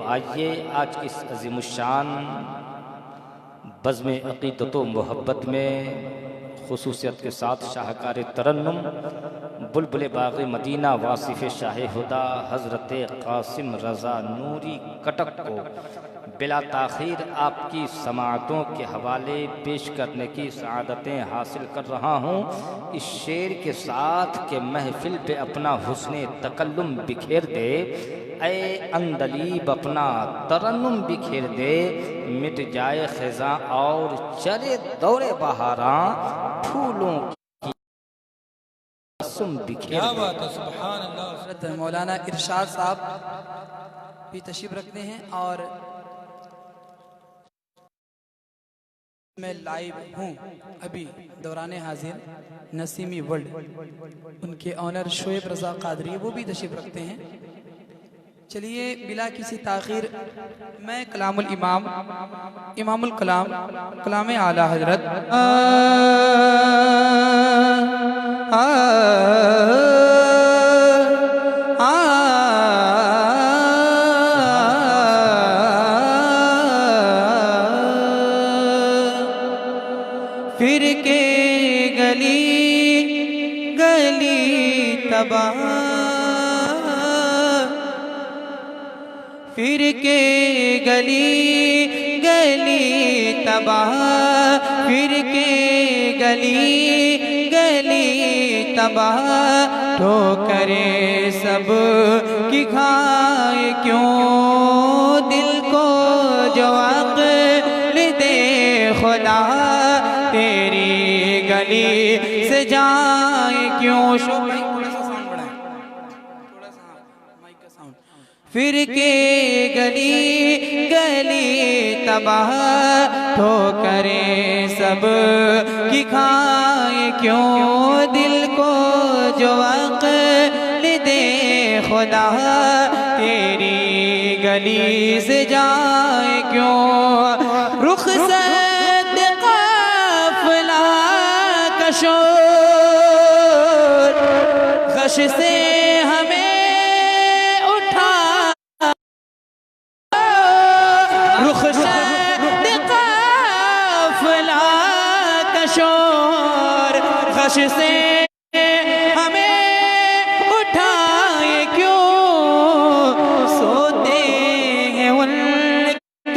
तो आइए आज की इस अज़ीमुश्शान बज़्म अक़ीदत व मोहब्बत में खुसूसियत के साथ शाहकार तरन्नुम बुलबुल बाग़ मदीना वासिफ़ शाह हुदा हज़रत क़ासिम रज़ा नूरी कटक को बिला ताख़ीर आपकी समाअतों के हवाले पेश करने की सआदतें हासिल कर रहा हूँ। इस शेर के साथ के महफिल पे अपना हुस्ने तकल्लुम बिखेर दे, ऐ अंदलीब अपना तरन्नुम बिखेर दे, मिट जाए ख़िज़ां और चले दौरे बहारां, फूलों की रस्म बिखेर दे। सुभान अल्लाह। मौलाना इरशाद साहब भी तशरीफ रखते हैं और मैं लाइव हूँ अभी दौरान हाजिर नसीमी वर्ल्ड, उनके ऑनर शोएब रज़ा कादरी वो भी तशरीफ रखते हैं। चलिए बिला किसी ताख़ीर मैं कलामुल इमाम इमामुल कलाम कलाम आला हजरत फिर के गली गली तबाह, फिर के गली गली तबाह, फिर के गली गली तबाह, ठोकरे सब की खाए क्यों दिल को जो अक़्ल दे खुदा, तेरी गली से जाए क्यों। थोड़ा सा साउंड बढ़ाएं, थोड़ा सा माइक का साउंड। फिर के गली गली तबाह, ठोकरे सब की खाए क्यों दिल को जो अक़्ल दे खुदा, तेरी गली से जाए क्यों। रुख शोर गश से हमें उठा, रुख से काफ़िला का शोर गश से हमें उठाए क्यों, सोते हैं उनके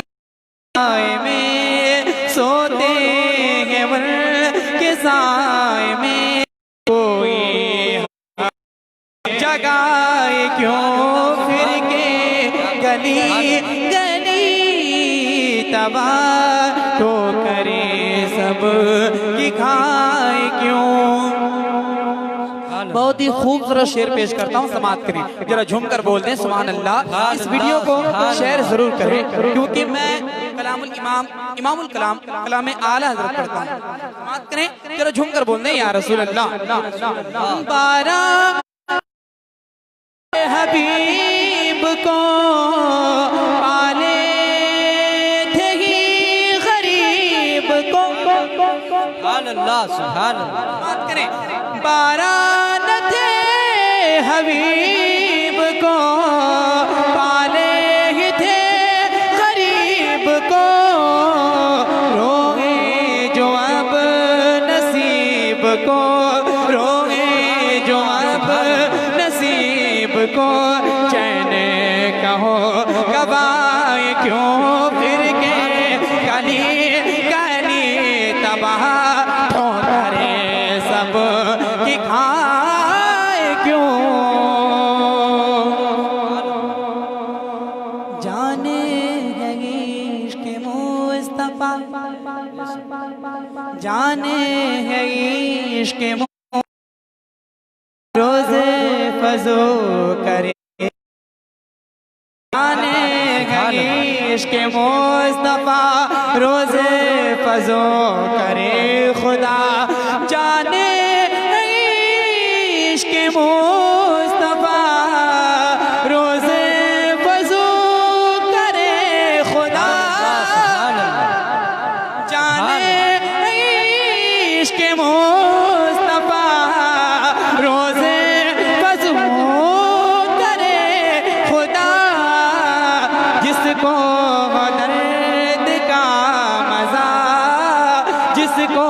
साए में, सोते हैं उनके साए में, कोई जगाए क्यों। फिर के गली गली तबाह, ठोकरे सब की खाए क्यों। बहुत ही खूबसूरत शेर पेश करता हूँ, समाअत करिए, जरा झूम कर बोल दें सुभान अल्लाह। इस वीडियो को शेयर जरूर करें क्योंकि मैं कलामुल इमाम इमामुल कलाम कलाम आला हज़रत पढ़ता हूँ। समाअत करें, जरा झूम कर बोल दें या रसूल अल्लाह। बारह हबीब को पाले थे ही गरीब को, सुभान अल्लाह सुभान अल्लाह। समाअत करें। बारह न थे हबीब को पाले ही थे गरीब को, रोए जो अब नसीब को, रोए जो अब नसीब को, चैन कहो गवाए क्यों। फिर के गली गली तबाह, ठोकरे सब की खाए क्यों। जाने है इश्क़ मुस्तफ़ा, जाने है इश्क़ रोज़े फजो करे, जाने है इश्क़ मुस्तफ़ा रोज़े फजो करे खुदा, जाने है इश्क़ मुस्तफ़ा रोज़े फजो करे खुदा, जाने है इश्क़ मुस्तफ़ा रोज़े फजो करे खुदा, जिस जिसको हो दर्द का मजा, जिसको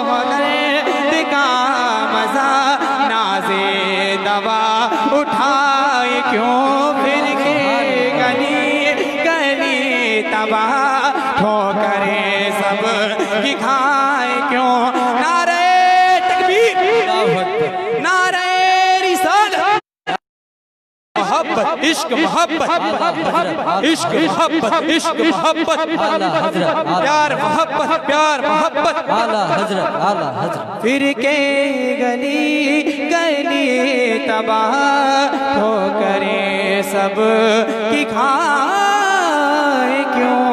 हो दर्द का मजा, नाज़े दवा उठाए क्यों फिर के गली गली तबाह, ठोकरे सब की खाए क्यों। नारे तकबीर, नारे रिसालत, मोहब्बत इश्क मोहब्बत, इश्क मोहब्बत, इश्क मोहब्बत, प्यार मोहब्बत, प्यार मोहब्बत, आला हजरत, आला हजरत। फिर के गली गली तबाह, ठोकरे सब की खाए क्यों।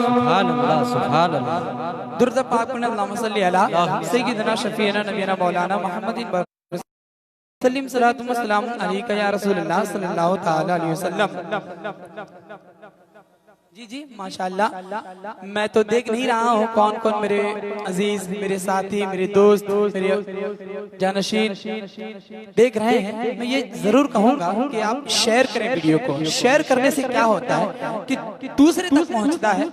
सुभान अल्लाह, सुभान अल्लाह। दुर्द पाक में अल्लाहुम्मा सल्ली अला सय्यिदना शफीना नबीना मौलाना मोहम्मदिन सल्लिम सलातु व सलामु अलैका या रसूलल्लाह सल्लल्लाहु तआला अलैहि वसल्लम। जी जी माशाअल्लाह, मैं तो देख नहीं रहा हूँ कौन कौन मेरे अजीज, मेरे साथी, मेरे दोस्त, मेरे जानशीन देख रहे हैं। मैं ये जरूर कहूँगा कि आप शेयर करें वीडियो को। शेयर करने से क्या होता है कि दूसरे तक पहुँचता है।